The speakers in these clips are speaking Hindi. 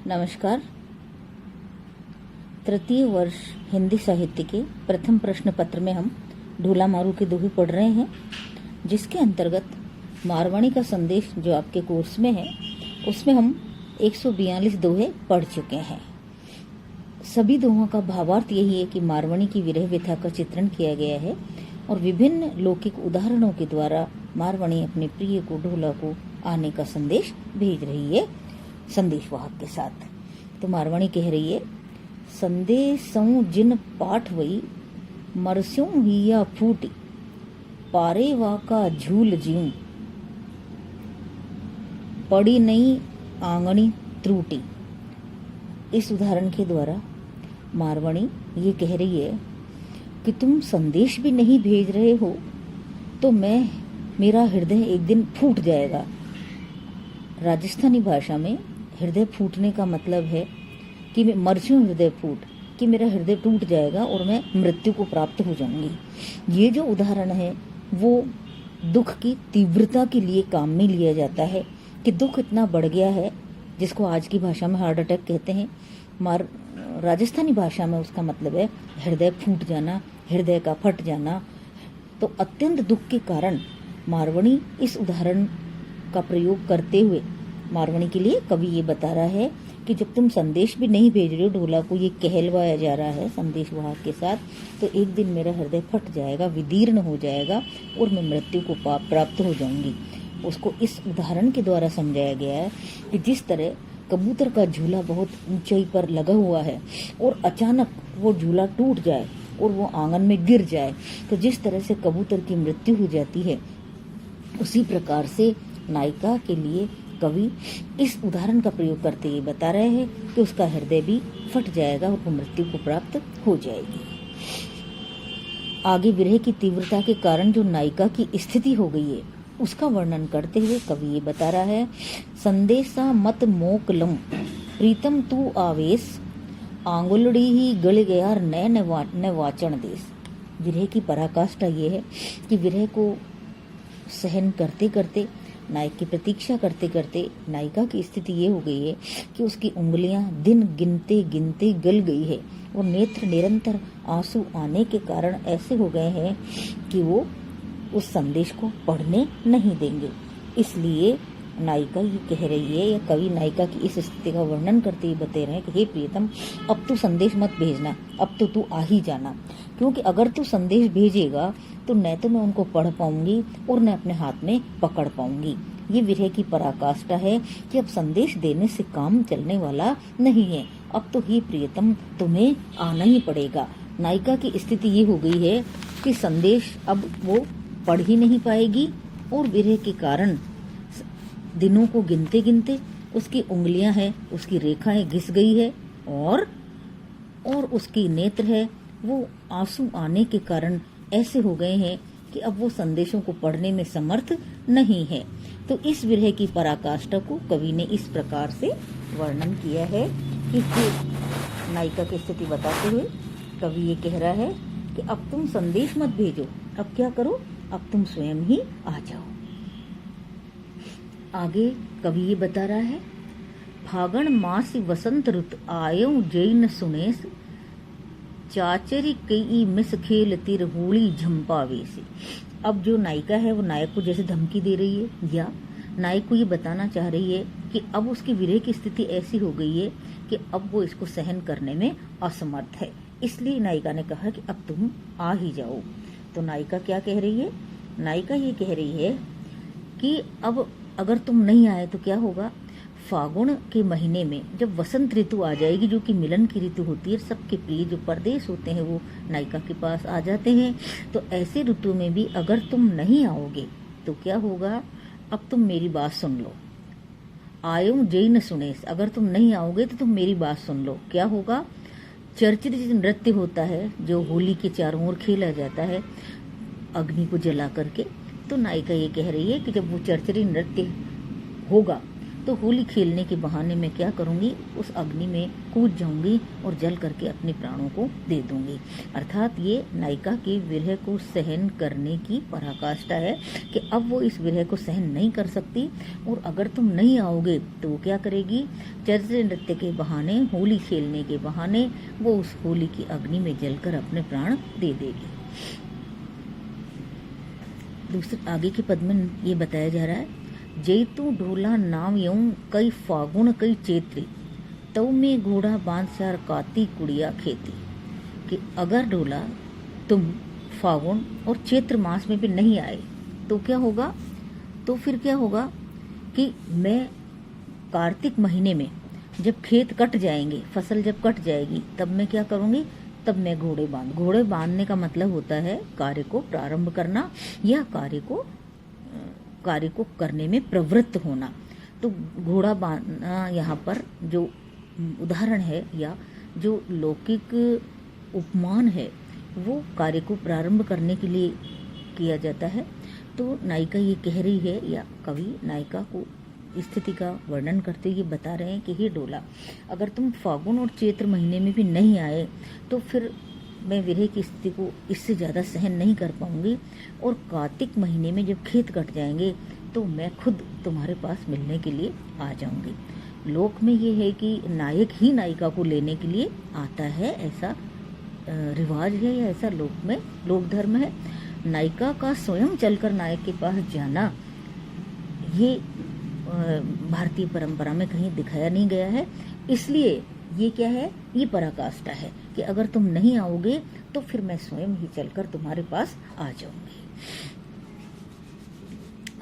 नमस्कार। तृतीय वर्ष हिंदी साहित्य के प्रथम प्रश्न पत्र में हम ढोला मारू के दोहे पढ़ रहे हैं, जिसके अंतर्गत मारवाणी का संदेश जो आपके कोर्स में है उसमें हम 142 दोहे पढ़ चुके हैं। सभी दोहों का भावार्थ यही है कि मारवाणी की विरह व्यथा का चित्रण किया गया है और विभिन्न लौकिक उदाहरणों के द्वारा मारवाणी अपने प्रिय को ढोला को आने का संदेश भेज रही है संदेशवाहक के साथ। तो मारवाणी कह रही है, संदेशों जिन पाठ वही मरस्यों हिया फूटी, पारे वाका झूल जीऊं, पड़ी नहीं आंगनी त्रुटी। इस उदाहरण के द्वारा मारवाणी ये कह रही है कि तुम संदेश भी नहीं भेज रहे हो तो मेरा हृदय एक दिन फूट जाएगा। राजस्थानी भाषा में हृदय फूटने का मतलब है कि मैं मर जाऊं, हृदय फूट, कि मेरा हृदय टूट जाएगा और मैं मृत्यु को प्राप्त हो जाऊंगी। ये जो उदाहरण है वो दुख की तीव्रता के लिए काम में लिया जाता है कि दुख इतना बढ़ गया है, जिसको आज की भाषा में हार्ट अटैक कहते हैं। राजस्थानी भाषा में उसका मतलब है हृदय फूट जाना, हृदय का फट जाना। तो अत्यंत दुख के कारण मारवाणी इस उदाहरण का प्रयोग करते हुए मारवाणी के लिए कवि ये बता रहा है कि जब तुम संदेश भी नहीं भेज रहे हो, ढोला को ये कहलवाया जा रहा है संदेशवाहक के साथ, तो एक दिन मेरा हृदय फट जाएगा, विदीर्ण हो जाएगा और मैं मृत्यु को प्राप्त हो जाऊंगी। उसको इस उदाहरण के द्वारा समझाया गया है कि जिस तरह कबूतर का झूला बहुत ऊंचाई पर लगा हुआ है और अचानक वो झूला टूट जाए और वो आंगन में गिर जाए, तो जिस तरह से कबूतर की मृत्यु हो जाती है, उसी प्रकार से नायिका के लिए कवि इस उदाहरण का प्रयोग करते हुए बता रहे हैं कि उसका हृदय भी फट जाएगा और वो मृत्यु को प्राप्त हो जाएगी। आगे विरह की तीव्रता के कारण जो नायिका की स्थिति हो गई है उसका वर्णन करते हुए कवि ये बता रहा है, संदेशा मत मोकलम प्रीतम तू आवेश, आंगुलड़ी ही गल गया न वाचन देश। विरह की पराकाष्ठा ये है कि विरह को सहन करते करते, नायक की प्रतीक्षा करते करते नायिका की स्थिति ये हो गई है कि उसकी उंगलियां दिन गिनते गिनते गल गई है और नेत्र निरंतर आंसू आने के कारण ऐसे हो गए हैं कि वो उस संदेश को पढ़ने नहीं देंगे। इसलिए नायिका ये कह रही है, या कवि नायिका की इस स्थिति का वर्णन करते ही बता रहे हैं कि हे प्रियतम, अब तू संदेश मत भेजना, अब तो तू आ ही जाना, क्योंकि अगर तू संदेश भेजेगा तो न तो मैं उनको पढ़ पाऊंगी और न अपने हाथ में पकड़ पाऊंगी। ये विरह की पराकाष्ठा है कि अब संदेश देने से काम चलने वाला नहीं है, अब तो ही प्रियतम तुम्हें आना ही पड़ेगा। नायिका की स्थिति ये हो गई है कि संदेश अब वो पढ़ ही नहीं पाएगी और विरह के कारण दिनों को गिनते गिनते उसकी उंगलियां हैं, उसकी रेखाएं घिस गई है और उसकी नेत्र है वो आंसू आने के कारण ऐसे हो गए हैं कि अब वो संदेशों को पढ़ने में समर्थ नहीं है। तो इस विरह की पराकाष्ठा को कवि ने इस प्रकार से वर्णन किया है कि नायिका की स्थिति बताते हुए कवि ये कह रहा है कि अब तुम संदेश मत भेजो, अब क्या करो, अब तुम स्वयं ही आ जाओ। आगे कवि ये बता रहा है, फागण मास वसंत ऋतु आयो जैन सुनेस, चाचरी कई मिस खेल तिर होली झंपावेसी। अब जो नायिका है वो नायक को जैसे धमकी दे रही है या नायक को ये बताना चाह रही है कि अब उसकी विरह की स्थिति ऐसी हो गई है कि अब वो इसको सहन करने में असमर्थ है। इसलिए नायिका ने कहा कि अब तुम आ ही जाओ। तो नायिका क्या कह रही है? नायिका ये कह रही है कि अब अगर तुम नहीं आए तो क्या होगा, फागुन के महीने में जब वसंत ऋतु आ जाएगी, जो कि मिलन की ऋतु होती है, सबके प्रिय जो परदेश होते हैं वो नायिका के पास आ जाते हैं। तो ऐसे ऋतु में भी अगर तुम नहीं आओगे तो क्या होगा, अब तुम मेरी बात सुन लो। आयो जय न सुने, अगर तुम नहीं आओगे तो तुम मेरी बात सुन लो। क्या होगा, चर्चित नृत्य होता है जो होली के चारों ओर खेला जाता है अग्नि को जला करके। तो नायिका ये कह रही है कि जब वो चर्चरी नृत्य होगा तो होली खेलने के बहाने मैं क्या करूँगी, उस अग्नि में कूद जाऊँगी और जल करके अपने प्राणों को दे दूँगी। अर्थात ये नायिका के विरह को सहन करने की पराकाष्ठा है कि अब वो इस विरह को सहन नहीं कर सकती, और अगर तुम नहीं आओगे तो वो क्या करेगी, चर्चे नृत्य के बहाने, होली खेलने के बहाने वो उस होली की अग्नि में जलकर अपने प्राण दे देगी। दूसरे आगे के पद में ये बताया जा रहा है, जैतु ढोला नाम यूं कई फागुन कई चैत्री, तव में घोड़ा बांध सार काती कुड़िया खेती। कि अगर ढोला तुम फागुन और चैत्र मास में भी नहीं आए तो क्या होगा, तो फिर क्या होगा कि मैं कार्तिक महीने में जब खेत कट जाएंगे, फसल जब कट जाएगी, तब मैं क्या करूँगी, तब मैं घोड़े बांधने का मतलब होता है कार्य को प्रारंभ करना या कार्य को करने में प्रवृत्त होना। तो घोड़ा बांधना यहाँ पर जो उदाहरण है या जो लौकिक उपमान है वो कार्य को प्रारंभ करने के लिए किया जाता है। तो नायिका ये कह रही है, या कवि नायिका को स्थिति का वर्णन करते हुए बता रहे हैं कि हे डोला, अगर तुम फागुन और चैत्र महीने में भी नहीं आए तो फिर मैं विरह की स्थिति को इससे ज़्यादा सहन नहीं कर पाऊंगी, और कार्तिक महीने में जब खेत कट जाएंगे तो मैं खुद तुम्हारे पास मिलने के लिए आ जाऊंगी। लोक में ये है कि नायक ही नायिका को लेने के लिए आता है, ऐसा रिवाज है या ऐसा लोक धर्म है। नायिका का स्वयं चलकर नायक के पास जाना ये भारतीय परंपरा में कहीं दिखाया नहीं गया है। इसलिए ये क्या है, ये पराकाष्ठा है कि अगर तुम नहीं आओगे तो फिर मैं स्वयं ही चलकर तुम्हारे पास आ जाऊंगी।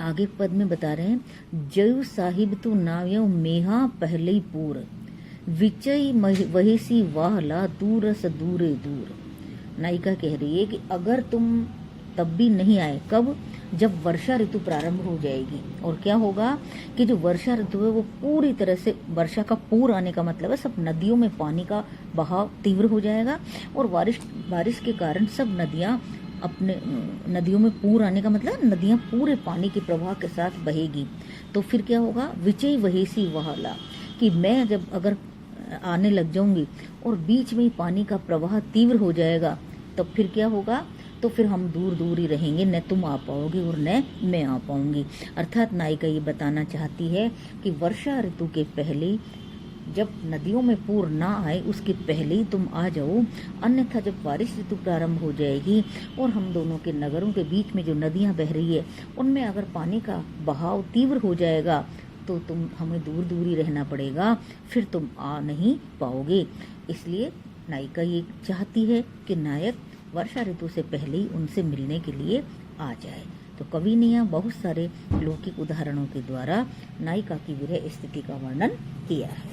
आगे पद में बता रहे हैं, जयु साहिब तू नाव्यो मेहा पहले पूर, विचय वहेसी वाहला दूरस दूरे दूर। नायिका कह रही है कि अगर तुम तब भी नहीं आए, कब, जब वर्षा ऋतु प्रारंभ हो जाएगी, और क्या होगा कि जो वर्षा ऋतु है वो पूरी तरह से, वर्षा का पूर आने का मतलब है सब नदियों में पानी का बहाव तीव्र हो जाएगा, और बारिश के कारण सब नदियों में पूर आने का मतलब नदियां पूरे पानी के प्रवाह के साथ बहेगी। तो फिर क्या होगा, विचय वहेसी वहाला, कि मैं जब अगर आने लग जाऊंगी और बीच में ही पानी का प्रवाह तीव्र हो जाएगा, तब फिर क्या होगा, तो फिर हम दूर दूर ही रहेंगे, न तुम आ पाओगे और न मैं आ पाऊंगी। अर्थात नायिका ये बताना चाहती है कि वर्षा ऋतु के पहले, जब नदियों में पूर ना आए उसके पहले ही तुम आ जाओ, अन्यथा जब बारिश ऋतु प्रारंभ हो जाएगी और हम दोनों के नगरों के बीच में जो नदियां बह रही है उनमें अगर पानी का बहाव तीव्र हो जाएगा तो हमें दूर दूर ही रहना पड़ेगा, फिर तुम आ नहीं पाओगे। इसलिए नायिका ये चाहती है कि नायक वर्षा ऋतु से पहले ही उनसे मिलने के लिए आ जाए। तो कवि ने यहाँ बहुत सारे लौकिक उदाहरणों के द्वारा नायिका की विरह स्थिति का वर्णन किया है।